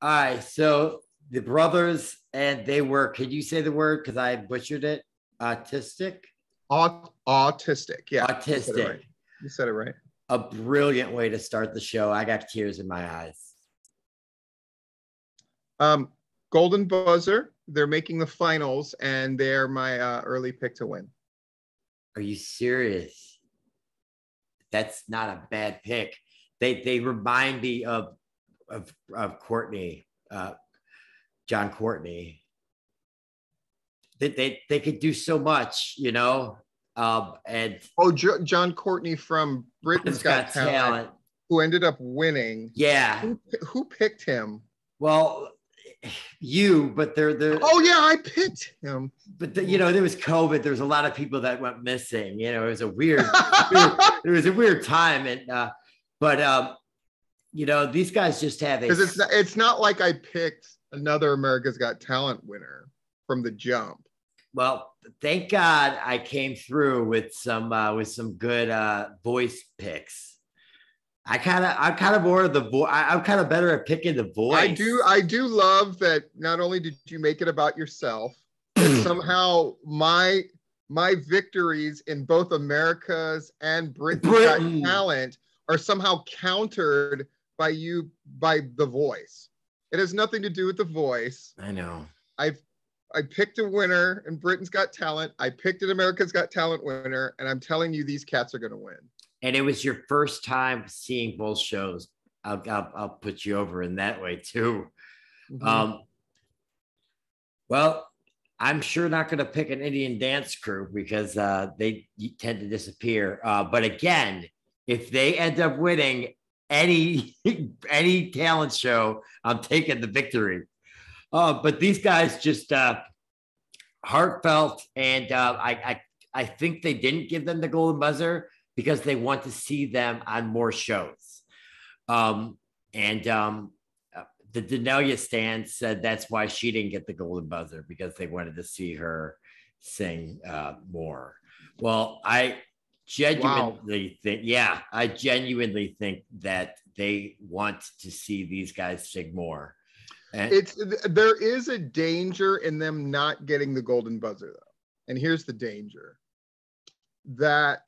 All right. So the brothers, and they were, can you say the word? Because I butchered it. Autistic? Autistic. Yeah. Autistic. You said it right. A brilliant way to start the show. I got tears in my eyes. Golden Buzzer. They're making the finals, and they're my early pick to win. Are you serious? That's not a bad pick. They remind me of Courtney, John Courtney. They could do so much, you know. And John Courtney from Britain's Got Talent, who ended up winning. Yeah. Who picked him? Well, you, but they're. Oh yeah, I picked him. But you know, there was COVID. There was a lot of people that went missing. You know, it was a weird. It was a weird time, and but you know, these guys just have because it's not like I picked another America's Got Talent winner from the jump. Well, thank God I came through with some good voice picks. I'm kind of more of the voice. I'm kind of better at picking the voice. I do love that. Not only did you make it about yourself, but somehow my victories in both America's and Britain's Got Talent are somehow countered by the voice. It has nothing to do with the voice. I know. I picked a winner in Britain's Got Talent. I picked an America's Got Talent winner, and I'm telling you, these cats are going to win. And it was your first time seeing both shows. I'll put you over in that way too. Mm-hmm. Well, I'm sure not going to pick an Indian dance crew because they tend to disappear. But again, if they end up winning any talent show, I'm taking the victory. But these guys just heartfelt, and I think they didn't give them the golden buzzer because they want to see them on more shows. The Denelia stan said that's why she didn't get the golden buzzer, because they wanted to see her sing more. Well, I genuinely think that they want to see these guys sing more. And there is a danger in them not getting the golden buzzer, though. And here's the danger. That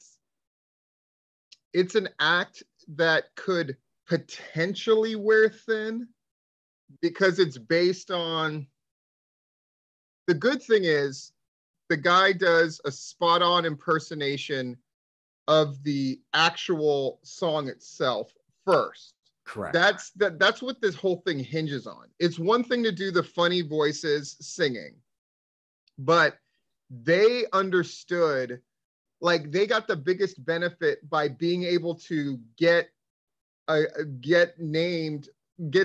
it's an act that could potentially wear thin because it's based on, the good thing is the guy does a spot on impersonation of the actual song itself first. Correct. That's what this whole thing hinges on. It's one thing to do the funny voices singing, but they understood, like, they got the biggest benefit by being able to get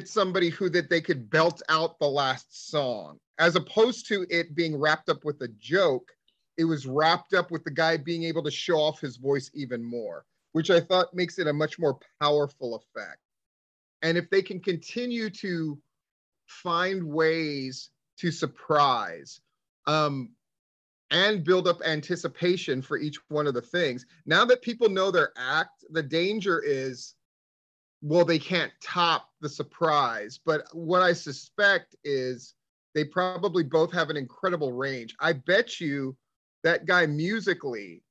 somebody who that they could belt out the last song, as opposed to it being wrapped up with a joke. It was wrapped up with the guy being able to show off his voice even more, which I thought makes it a much more powerful effect. And if they can continue to find ways to surprise and build up anticipation for each one of the things, now that people know their act, the danger is, well, they can't top the surprise. But what I suspect is they probably both have an incredible range. I bet you that guy musically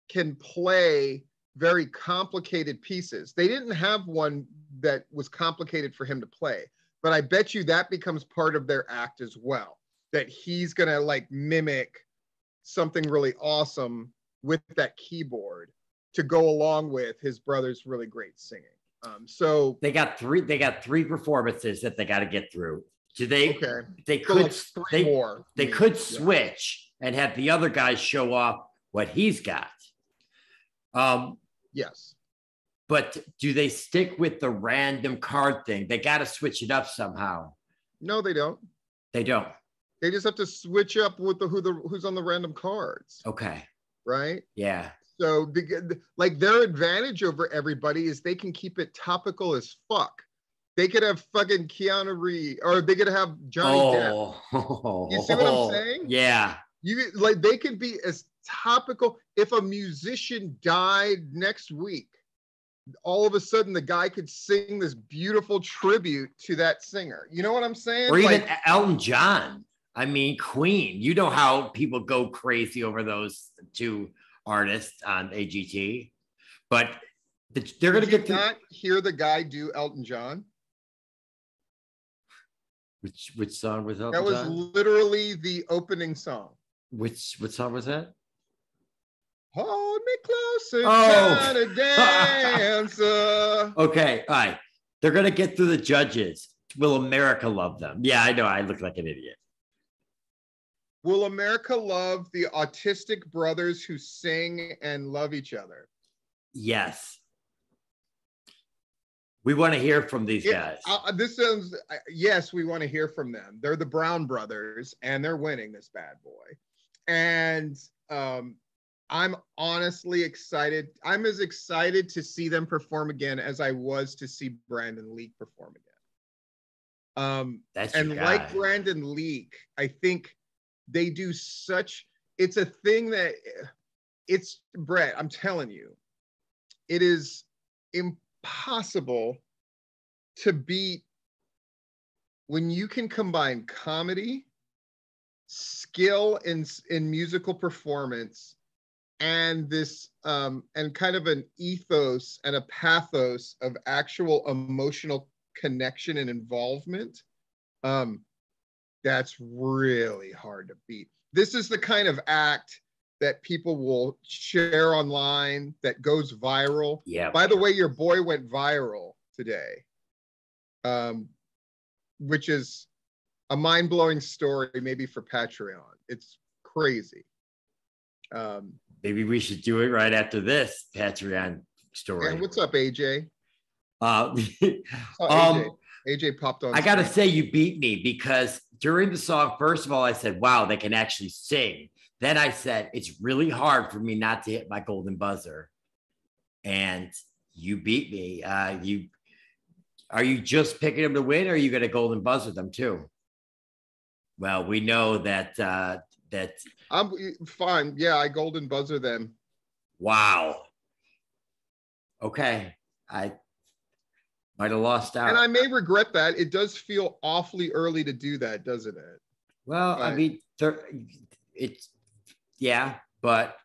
can play very complicated pieces. They didn't have one that was complicated for him to play, but I bet you that becomes part of their act as well, that he's gonna like mimic something really awesome with that keyboard to go along with his brother's really great singing. So they got three performances that they got to get through. Do they? Okay. They could switch and have the other guys show off what he's got. Yes. But do they stick with the random card thing? They got to switch it up somehow. No, they don't. They don't. They just have to switch up with who's on the random cards. Okay. Right? Yeah. So like their advantage over everybody is they can keep it topical as fuck. They could have fucking Keanu Reeves, or they could have Johnny Depp. You see what I'm saying? Yeah. They could be as topical. If a musician died next week, all of a sudden the guy could sing this beautiful tribute to that singer. You know what I'm saying? Or even Elton John. I mean, Queen. You know how people go crazy over those two artists on AGT, but they're going to get not hear the guy do Elton John. Which song was Elton That was John? Literally the opening song. What song was that? Hold me closer, kind of dancer. Okay, all right. They're gonna get through the judges. Will America love them? Yeah, I know. I look like an idiot. Will America love the autistic brothers who sing and love each other? Yes. We want to hear from these guys. Yes, we want to hear from them. They're the Brown brothers, and they're winning this bad boy. And I'm honestly excited. I'm as excited to see them perform again as I was to see Brandon Leak perform again. And like Brandon Leak, I think they do it's a thing that it's Brett, I'm telling you, it is impossible to beat when you can combine comedy, skill in musical performance, and this and kind of an ethos and a pathos of actual emotional connection and involvement. That's really hard to beat. This is the kind of act that people will share online that goes viral. Yeah. By the way, your boy went viral today, which is a mind-blowing story maybe for Patreon. It's crazy. Maybe we should do it right after this Patreon story. Yeah, what's up, AJ? AJ popped on. I got to say, you beat me because during the song, first of all, I said, wow, they can actually sing. Then I said, it's really hard for me not to hit my golden buzzer. And you beat me. Are you just picking them to win, or are you going to golden buzzer them too? Well, we know that I'm fine. Yeah, I golden buzzer them. Wow. Okay. I might have lost out. And I may regret that. It does feel awfully early to do that, doesn't it? Well, I mean, it's, yeah, but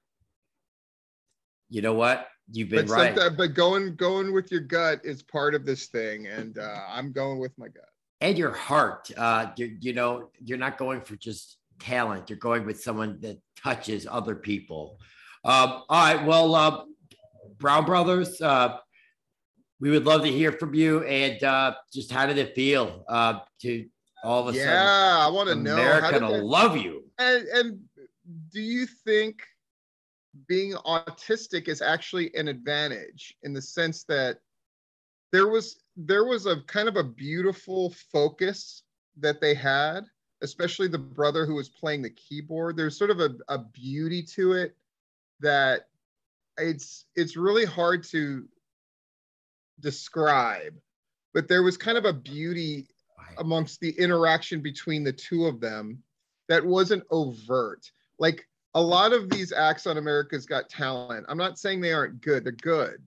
you know what? You've been right. But going with your gut is part of this thing, and I'm going with my gut. And your heart. You're not going for just talent. You're going with someone that touches other people. All right. Well, Brown Brothers, we would love to hear from you. And just how did it feel to all of a sudden? Yeah, I want to know. America to love you. And do you think being autistic is actually an advantage in the sense that there was a kind of a beautiful focus that they had, especially the brother who was playing the keyboard? There's sort of a beauty to it that it's really hard to describe, but there was kind of a beauty amongst the interaction between the two of them that wasn't overt. Like a lot of these acts on America's Got Talent, I'm not saying they aren't good, they're good,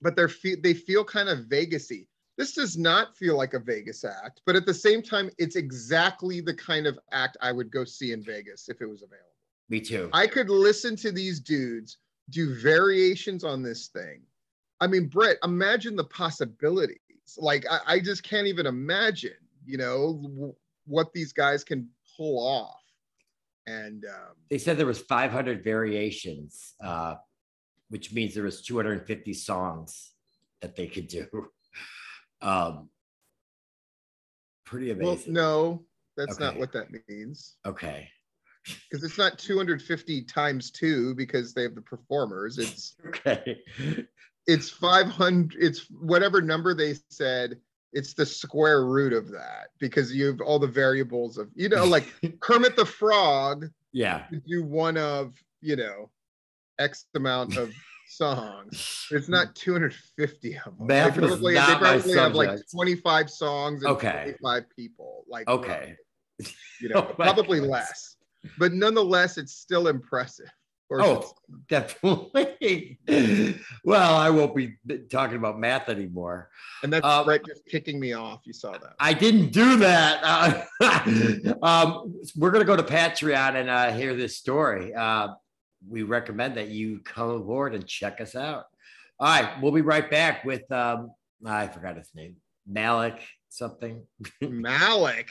but they feel kind of Vegas-y. This does not feel like a Vegas act, but at the same time, it's exactly the kind of act I would go see in Vegas if it was available. Me too. I could listen to these dudes do variations on this thing. I mean, Brett, imagine the possibilities. Like, I just can't even imagine, what these guys can pull off. And they said there was 500 variations, which means there was 250 songs that they could do. Pretty amazing. Well, no, that's not what that means. Okay. Because it's not 250 times 2 because they have the performers. It's okay. It's 500. It's whatever number they said. It's the square root of that because you have all the variables of, like Kermit the Frog. Yeah. Do one of, X amount of songs. It's not 250 of them. Math they probably have like 25 songs and 25 people. Like, okay. Probably less. But nonetheless, it's still impressive. Or Oh, definitely. Well, I won't be talking about math anymore. and that's Brett just kicking me off. You saw that. I didn't do that. We're going to go to Patreon and hear this story. We recommend that you come aboard and check us out. All right. We'll be right back with, I forgot his name, Malik something. Malik.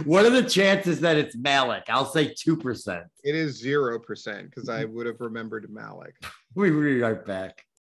What are the chances that it's Malik? I'll say 2%. It is 0% because I would have remembered Malik. We'll be right back.